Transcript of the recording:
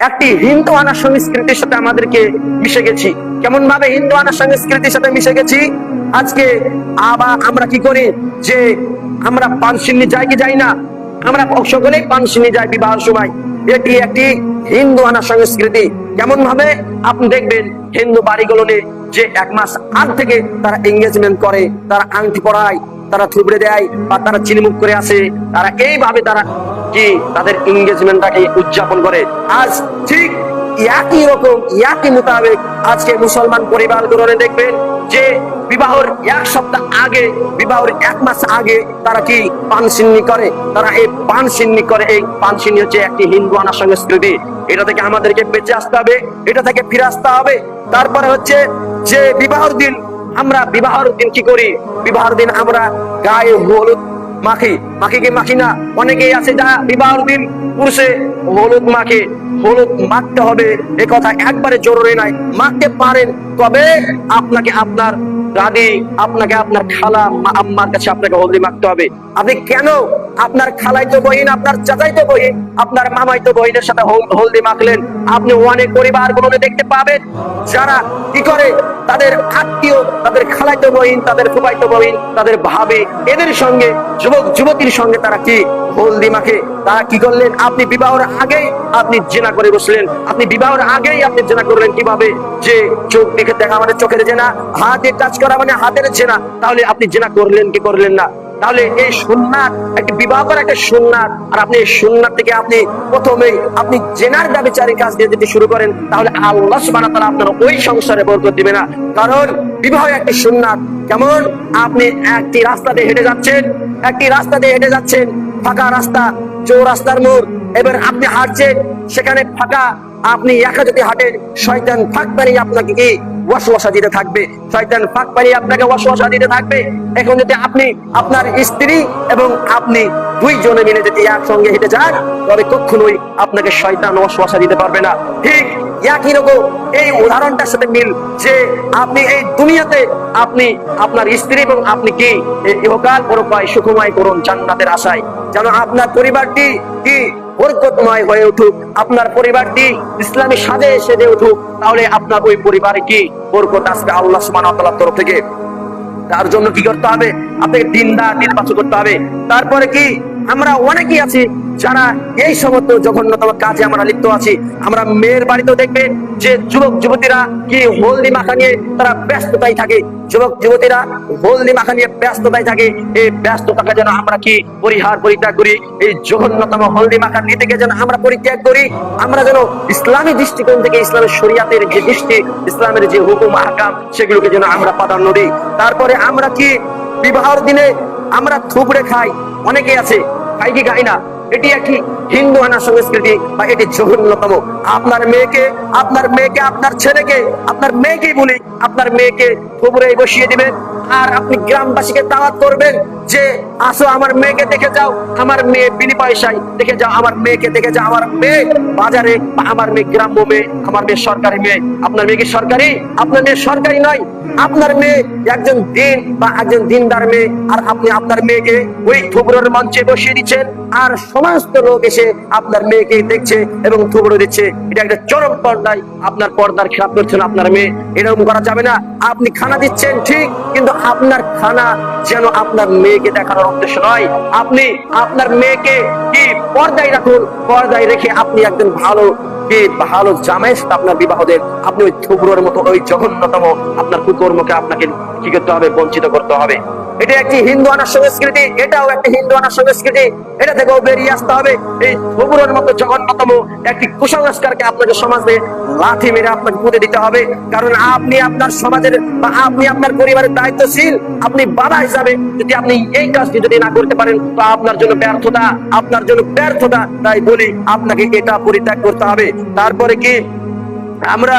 একটি হিন্দু আনা সংস্কৃতির সাথে আমাদেরকে মিশে গেছি। কেমন ভাবে হিন্দু আনা সংস্কৃতির সাথে মিশে গেছি? আজকে আবার আমরা কি করি যে আমরা পানসিন্নি যাই কি যাই না, আমরা সকলেই পানসিন্নি যাই বিবাহের সময়। এটি একটি হিন্দু আনা সংস্কৃতি। কেমন ভাবে? আপনি দেখবেন হিন্দু বাড়িগুলোতে যে 1 মাস আগ থেকে তারা এঙ্গেজমেন্ট করে, তারা আংটি পরায়, তারা থুবড়ে দেয় বা তারা চিনিমুখ করে আসে, তারা এইভাবে তারা কি তাদের এঙ্গেজমেন্টটাকে উদযাপন করে। আজ ঠিক একই রকম একই মোতাবেক আজকে মুসলমান পরিবারগুলোরে দেখবেন যে বিবাহের 1 সপ্তাহ আগে, বিবাহের 1 মাস আগে তারা কি পানসিন্নি করে, তারা এই পানসিন্নি করে। এই পানসিন্নি হচ্ছে একটি হিন্দু আনা সংস্কৃতি। এটা থেকে আমাদেরকে বেঁচে আসতে হবে, এটা থেকে ফিরে আসতে হবে। তারপরে হচ্ছে যে বিবাহের দিন আমরা বিবাহের দিন কি করি? বিবাহের দিন আমরা গায়ে হলুদ মাখি কি মাখি না? অনেকেই আছে যা বিবাহের দিন পুরুষে হলুদ মাখে। হলুদ মাখতে হবে এ কথা একবারে জরুরি নাই, মাখতে পারেন, তবে আপনাকে আপনার দাদি, আপনাকে আপনার খালা আম্মার কাছে আপনাকে হলদি মাখতে হবে। আপনি কেন আপনার খালাইতো বহিন, আপনার চাচাইতো বহিন, আপনার মামাইতো বহিনের সাথে হলদি মাখলেন? আপনি অনেক পরিবারগুলো দেখতে পাবেন যারা কি করে তাদের আত্মীয়, তাদের খালাইতো বহিন, তাদের ফুফাইতো বহিন, তাদের ভাবে এদের সঙ্গে, যুবক যুবতীর সঙ্গে তারা কি হলদি মাখে। তারা কি করলেন? আপনি বিবাহের আগেই আপনি জেনা করে বসলেন, আপনি বিবাহের আগেই আপনি জেনা করলেন। কিভাবে? যে চোখ দেখে দেখা মানে চোখের জেনা, হাতে টাচ করা মানে হাতের জেনা। তাহলে আপনি জেনা করলেন কি করলেন না? তাহলে এই সুন্নাত, একটি বিবাহ করা একটা সুন্নাত, আর আপনি এই সুন্নাত থেকে আপনি প্রথমেই আপনি জেনার ব্যভিচারী কাজ দিয়ে যদি শুরু করেন, তাহলে আল্লাহ সুবহানাহু ওয়া তাআলা আপনার ওই সংসারে বরকত দিবে না। কারণ বিবাহ একটি সুন্নাত। কেমন? আপনি একটি রাস্তা দিয়ে হেঁটে যাচ্ছেন, একটি রাস্তা দিয়ে হেঁটে যাচ্ছেন, ফাঁকা রাস্তা, চৌরাস্তার মোড়, এবার আপনি হাঁটছেন, সেখানে ফাঁকা, আপনি একা যদি হাঁটেন, শয়তান ফাঁক পানিয়ে আপনাকে কি ওয়াসওয়াসা দিতে থাকবে, শয়তান ফাঁক পানিয়ে আপনাকে ওয়াসওয়াসা দিতে থাকবে। এখন যদি আপনি আপনার স্ত্রী এবং আপনি 2 জনে মিলে যদি একসঙ্গে হেঁটে যান, তবে কখনোই আপনাকে শয়তান ওয়াসওয়াসা দিতে পারবে না। ঠিক একই রকম এই উদাহরণটার সাথে মিল যে আপনি এই দুনিয়াতে আপনি আপনার স্ত্রী এবং আপনি কি ইহকাল পরকাল সুখময় করুন জান্নাতের আশায়, যেন আপনার পরিবারটি কি বরকতময় হয়ে উঠুক, আপনার পরিবারটি ইসলামী সাজে সেজে উঠুক। তাহলে আপনার ওই পরিবারে কি বরকত আসবে আল্লাহ সুবহানাহু ওয়া তাআলার তরফ থেকে। তার জন্য কি করতে হবে? আপনাকে দিনদার নির্বাচন করতে হবে। তারপরে কি আমরা অনেকেই আছি যারা এই সমস্ত জঘন্যতম কাজে আমরা লিপ্ত আছি। আমরা মেয়ের বাড়িতেও দেখবেন যে যুবক যুবতীরা কি হলদি মাখা নিয়ে তারা ব্যস্ততাই থাকে, যুবক যুবতীরা হলদি মাখা নিয়ে ব্যস্ততায় থাকে। এই ব্যস্ততাকে যেন আমরা কি পরিত্যাগ করি, এই জঘন্যতম হলদি মাখা নীতি থেকে যেন আমরা পরিত্যাগ করি। আমরা যেন ইসলামী দৃষ্টিকোণ থেকে ইসলামের শরীয়তের যে দৃষ্টি, ইসলামের যে হুকুম আহকাম, সেগুলোকে যেন আমরা প্রাধান্য দিই। তারপরে আমরা কি বিবাহের দিনে আমরা থুবড়ে খাই, অনেকে আছে, খাই কি খাই না? এটি একটি হিন্দু আনা সংস্কৃতি বা এটি জঘন্যতম। আপনার মেয়েকে আপনার ছেলেকে, আপনার মেয়েকেই বলি, আপনার মেয়েকে থুবড়ে বসিয়ে দিবেন, আর আপনি গ্রামবাসীকে দাওয়াত করবেন যে আসো আমার মেয়েকে দেখে যাও, আমার মেয়ে বিনি পয়সায় দেখে যাও, আমার মেয়েকে দেখে যাও, আমার মেয়ে বাজারে, বা আমার মেয়ে গ্রাম্য মেয়ে, আমার মেয়ে সরকারি মেয়ে। আপনার মেয়ে কি সরকারি? আপনার মেয়ে সরকারি নয়, আপনার মেয়ে একজন দিন বা একজন দিনদার মেয়ে, আর আপনি আপনার মেয়েকে ওই থুবড়োর মঞ্চে বসিয়ে দিচ্ছেন, আর সমস্ত লোক এসে আপনার মেয়েকে দেখছে এবং থুবড়ো দিচ্ছে। এটা একটা চরম পর্দায় আপনার পর্দার খেলাপ করছেন আপনার মেয়ে। এরকম করা যাবে না। আপনি খানা দিচ্ছেন ঠিক, কিন্তু আপনার খানা যেন আপনার মেয়েকে দেখানোর উদ্দেশ্য নয়। আপনি আপনার মেয়েকে কি পর্দায় রাখুন, পর্দায় রেখে আপনি একজন ভালো জামাই সাথে আপনার বিবাহ দেন। আপনি ওই থুবড়োর মতো ওই জঘন্যতম আপনার কুকর্মকে আপনাকে কি করতে হবে? বঞ্চিত করতে হবে। এটা একটি হিন্দু আনা সংস্কৃতি, এটাও একটি হিন্দু আনা সংস্কৃতি। এটা থেকেও বেরিয়ে আসতে হবে। এই থুবড়োর মতো জঘন্যতম একটি কুসংস্কারকে আপনাকে সমাজে লাথি মেরে আপনাকে পুঁতে দিতে হবে। কারণ আপনি আপনার সমাজের বা আপনি আপনার পরিবারের দায়িত্বশীল, আপনি বাবা হিসাবে যদি আপনি এই কাজটি যদি না করতে পারেন, তো আপনার জন্য ব্যর্থতা, আপনার জন্য ব্যর্থতা। তাই বলি আপনাকে এটা পরিত্যাগ করতে হবে। তারপরে কি আমরা